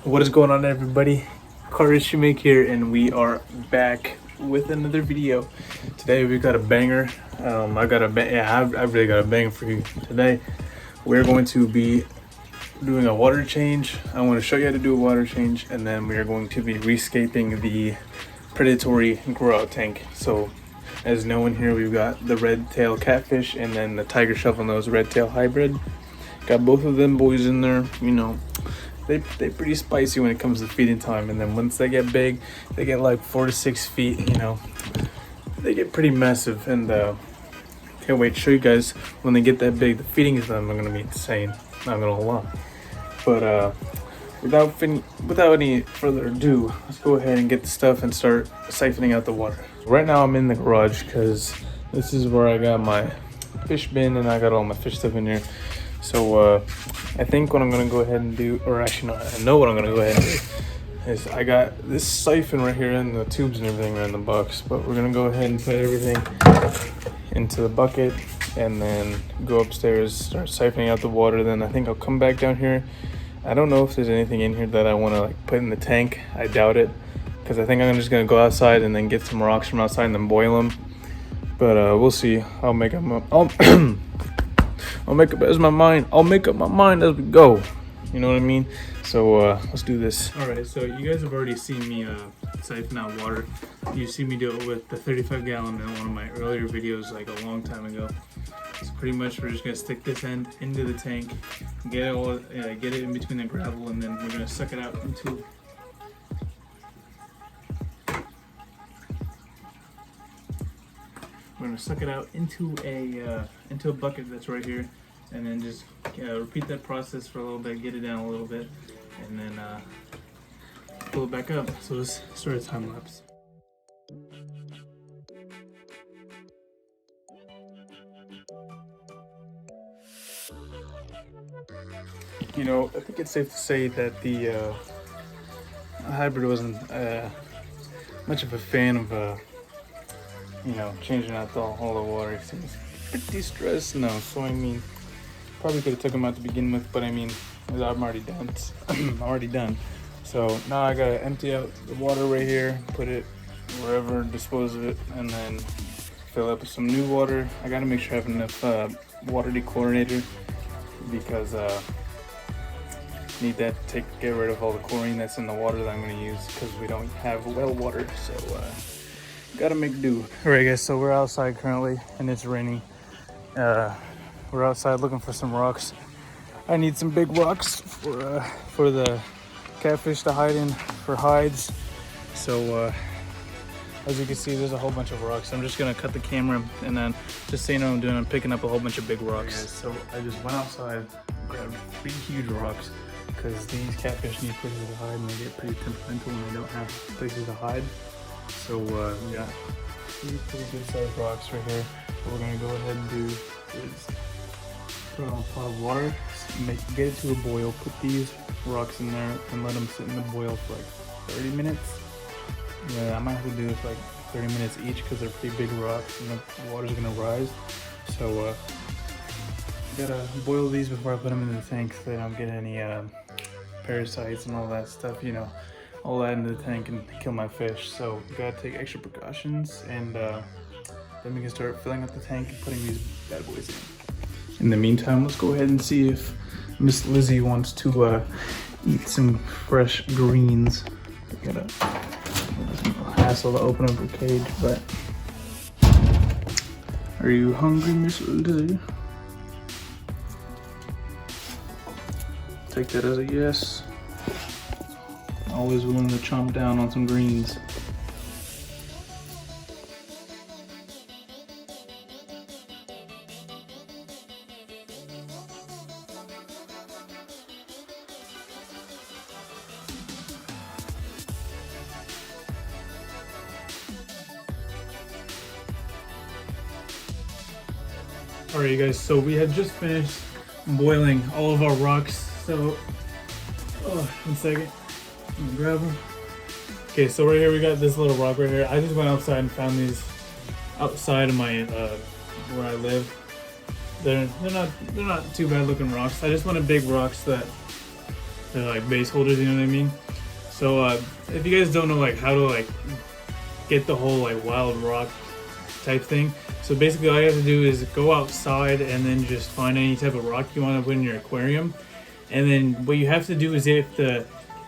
What is going on, everybody? Carter Make here, and we are back with another video. Today we got a banger. I really got a banger for you today. We're going to be doing a water change. I want to show you how to do a water change, and then we are going to be rescaping the predatory grow out tank. So, as known here, we've got the red tail catfish and then the tiger shovelnose red tail hybrid. Got both of them boys in there. You know, they're pretty spicy when it comes to feeding time, and then once they get big, they get like 4 to 6 feet. You know, they get pretty massive, and can't wait to show you guys when they get that big. The feeding of them are gonna be insane. Not gonna lie. But without any further ado, let's go ahead and get the stuff and start siphoning out the water. Right now I'm in the garage because this is where I got my fish bin and I got all my fish stuff in here. So I think what I'm gonna go ahead and do, or actually no, I know what I'm gonna go ahead and do, is I got this siphon right here and the tubes and everything are in the box, but we're gonna go ahead and put everything into the bucket and then go upstairs, start siphoning out the water. Then I think I'll come back down here. I don't know if there's anything in here that I want to like put in the tank. I doubt it, because I think I'm just gonna go outside and then get some rocks from outside and then boil them. But we'll see. I'll make up my mind as we go. You know what I mean? So let's do this. All right. So you guys have already seen me siphon out water. You see me do it with the 35 gallon in one of my earlier videos, like a long time ago. So pretty much we're just gonna stick this end into the tank, get it in between the gravel, and then we're gonna suck it out into. We're gonna suck it out into a bucket that's right here, and then just repeat that process for a little bit, get it down a little bit, and then pull it back up. So let's start a time lapse. You know, I think it's safe to say that the hybrid wasn't much of a fan of you know, changing out all the water. He seems pretty stressed now. So I mean, probably could have took him out to begin with, but I mean, I'm already done. I'm already done. So now I gotta empty out the water right here, put it wherever, dispose of it, and then fill up with some new water. I gotta make sure I have enough water dechlorinator, because need that to get rid of all the chlorine that's in the water that I'm gonna use, because we don't have well water. So gotta make do. All right, guys. So we're outside currently, and it's raining. We're outside looking for some rocks. I need some big rocks for the catfish to hide in for hides. So as you can see, there's a whole bunch of rocks. I'm just gonna cut the camera, and then just so you know what I'm doing, I'm picking up a whole bunch of big rocks. So I just went outside, grabbed big huge rocks, because these catfish need places to hide, and they get pretty temperamental when they don't have places to hide. So we got these pretty good sized rocks right here. What we're gonna go ahead and do is put on a pot of water, get it to a boil, put these rocks in there, and let them sit in the boil for like 30 minutes. Yeah, I might have to do this like 30 minutes each, because they're pretty big rocks and the water's gonna rise. So gotta boil these before I put them in the tank, so they don't get any parasites and all that stuff, you know, all that into the tank and kill my fish. So gotta take extra precautions, and then we can start filling up the tank and putting these bad boys in. In the meantime, let's go ahead and see if Miss Lizzie wants to eat some fresh greens. We gotta hassle to open up her cage, but are you hungry, Miss Lizzie? Take that as a yes. Always willing to chomp down on some greens. Alright, you guys, so we have just finished boiling all of our rocks. So, one second. I'm gonna grab them. Okay, so right here we got this little rock right here. I just went outside and found these outside of my where I live. They're not too bad looking rocks. I just wanted big rocks that They're like base holders, you know what I mean? So if you guys don't know like how to like get the whole like wild rock type thing, so basically all you have to do is go outside and then just find any type of rock you want to put in your aquarium, and then what you have to do is you have to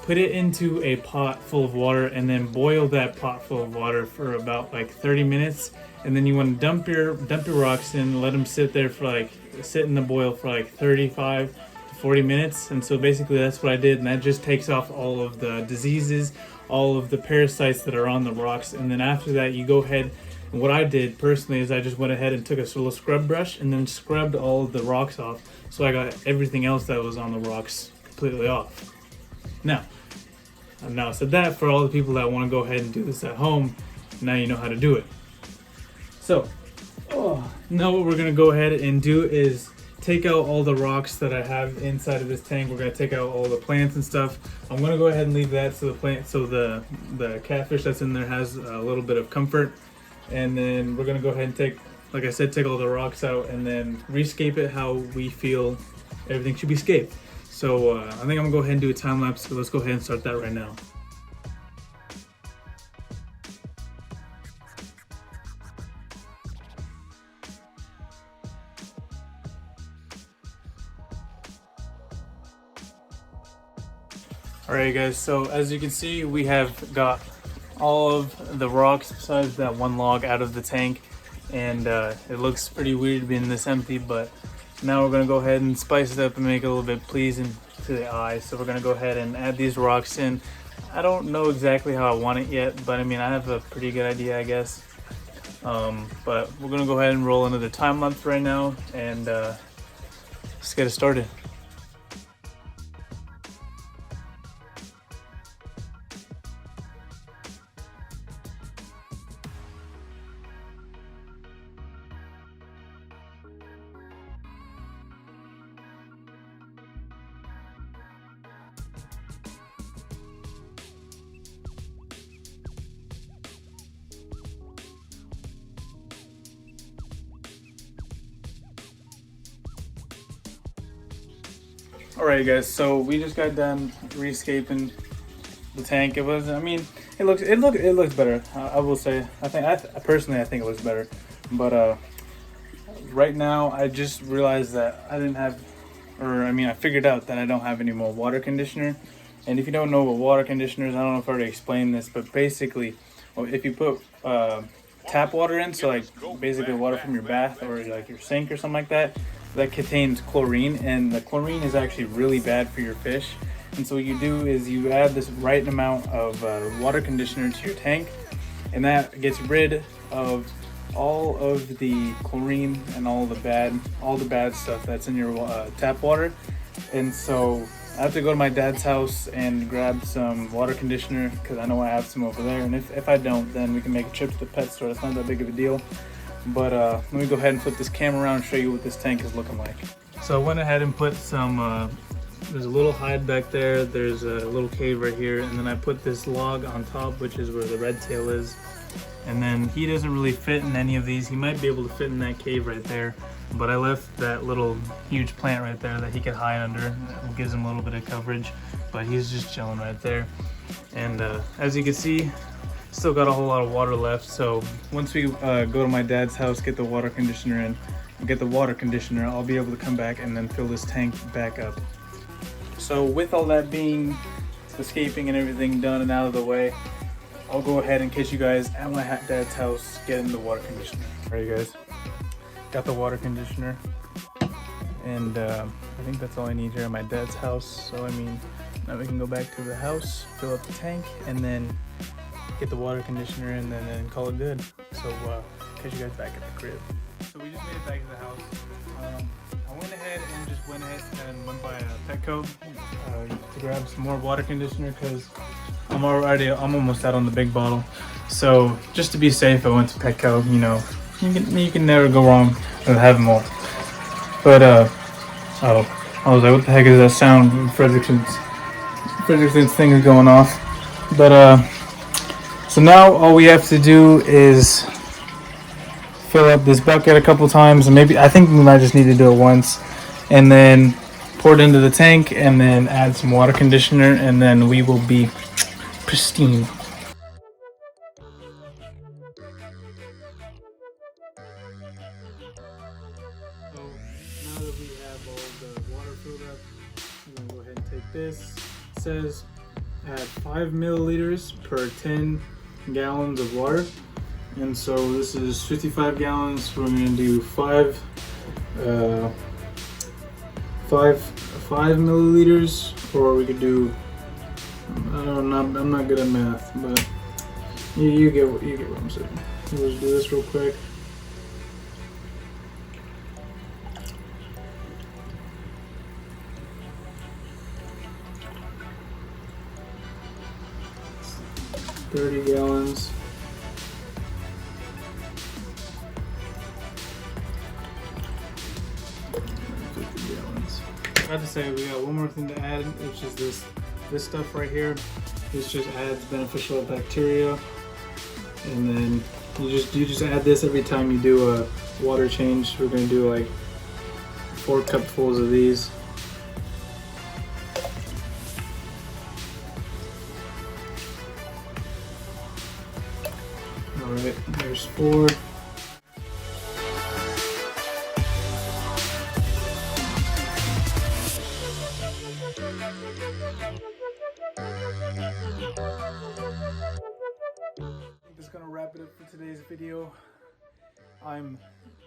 put it into a pot full of water and then boil that pot full of water for about like 30 minutes, and then you want to dump your rocks in, let them sit there for like sit in the boil for like 35 to 40 minutes. And so basically that's what I did, and that just takes off all of the diseases, all of the parasites that are on the rocks. And then after that you go ahead, and what I did personally is I just went ahead and took a little scrub brush and then scrubbed all of the rocks off, so I got everything else that was on the rocks completely off. Now I said that, for all the people that want to go ahead and do this at home, now you know how to do it. So now what we're going to go ahead and do is take out all the rocks that I have inside of this tank. We're going to take out all the plants and stuff. I'm going to go ahead and leave that so the catfish that's in there has a little bit of comfort. And then we're going to go ahead and take all the rocks out and then re-scape it how we feel everything should be scaped. So I think I'm gonna go ahead and do a time lapse, so let's go ahead and start that right now. Alright guys, so as you can see, we have got all of the rocks besides that one log out of the tank, and it looks pretty weird being this empty, but now we're gonna go ahead and spice it up and make it a little bit pleasing to the eye. So we're gonna go ahead and add these rocks in. I don't know exactly how I want it yet, but I mean, I have a pretty good idea, I guess. But we're gonna go ahead and roll into the time lapse right now, and let's get it started. Alright guys, so we just got done re-scaping the tank. It was, I mean, it looks better. I will say, personally I think it looks better. But right now I just realized that I figured out that I don't have any more water conditioner. And if you don't know what water conditioner is, I don't know if I already explained this, but basically, if you put tap water in, so like basically water from your bath or like your sink or something like that, that contains chlorine, and the chlorine is actually really bad for your fish. And so what you do is you add this right amount of water conditioner to your tank, and that gets rid of all of the chlorine and all the bad stuff that's in your tap water. And so I have to go to my dad's house and grab some water conditioner, because I know I have some over there, and if I don't, then we can make a trip to the pet store. It's not that big of a deal. But let me go ahead and flip this camera around and show you what this tank is looking like. So I went ahead and put some, there's a little hide back there, there's a little cave right here, and then I put this log on top, which is where the red tail is. And then he doesn't really fit in any of these. He might be able to fit in that cave right there, but I left that little huge plant right there that he could hide under. That gives him a little bit of coverage, but he's just chilling right there. And as you can see, still got a whole lot of water left. So once we go to my dad's house, get the water conditioner in, I'll be able to come back and then fill this tank back up. So with all that being, the scaping and everything done and out of the way, I'll go ahead and catch you guys at my dad's house getting the water conditioner. Alright guys, got the water conditioner, and I think that's all I need here at my dad's house. So I mean, now we can go back to the house, fill up the tank, and then get the water conditioner in, and then call it good. So catch you guys back at the crib. So we just made it back to the house. I went ahead and went by Petco to grab some more water conditioner, because I'm almost out on the big bottle. So just to be safe, I went to Petco. You know, you can never go wrong with having more. But I was like, what the heck is that sound? Frederickson's thing is going off. But so now all we have to do is fill up this bucket a couple times, and I think we might just need to do it once, and then pour it into the tank, and then add some water conditioner, and then we will be pristine. So now that we have all the water filled up, I'm gonna go ahead and take this. It says add 5 milliliters per 10 gallons of water, and so this is 55 gallons. We're gonna do 5 milliliters, or we could do, I'm not good at math, but you get what I'm saying. We'll just do this real quick. It's 30 gallons. I have to say, we got one more thing to add, which is this stuff right here. This just adds beneficial bacteria, and then you just add this every time you do a water change. We're gonna do like 4 cupfuls of these. All right, there's 4. Just gonna wrap it up for today's video. I'm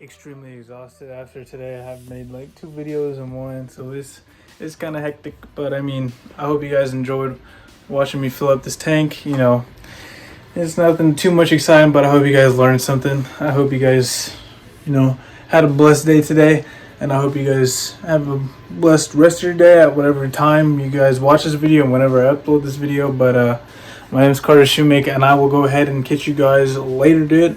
extremely exhausted after today. I have made like 2 videos in one, so it's kind of hectic, but I mean, I hope you guys enjoyed watching me fill up this tank. You know, it's nothing too much exciting, but I hope you guys learned something. I hope you guys, you know, had a blessed day today, and I hope you guys have a blessed rest of your day at whatever time you guys watch this video and whenever I upload this video. But my name is Carter Shoemaker, and I will go ahead and catch you guys later, dude.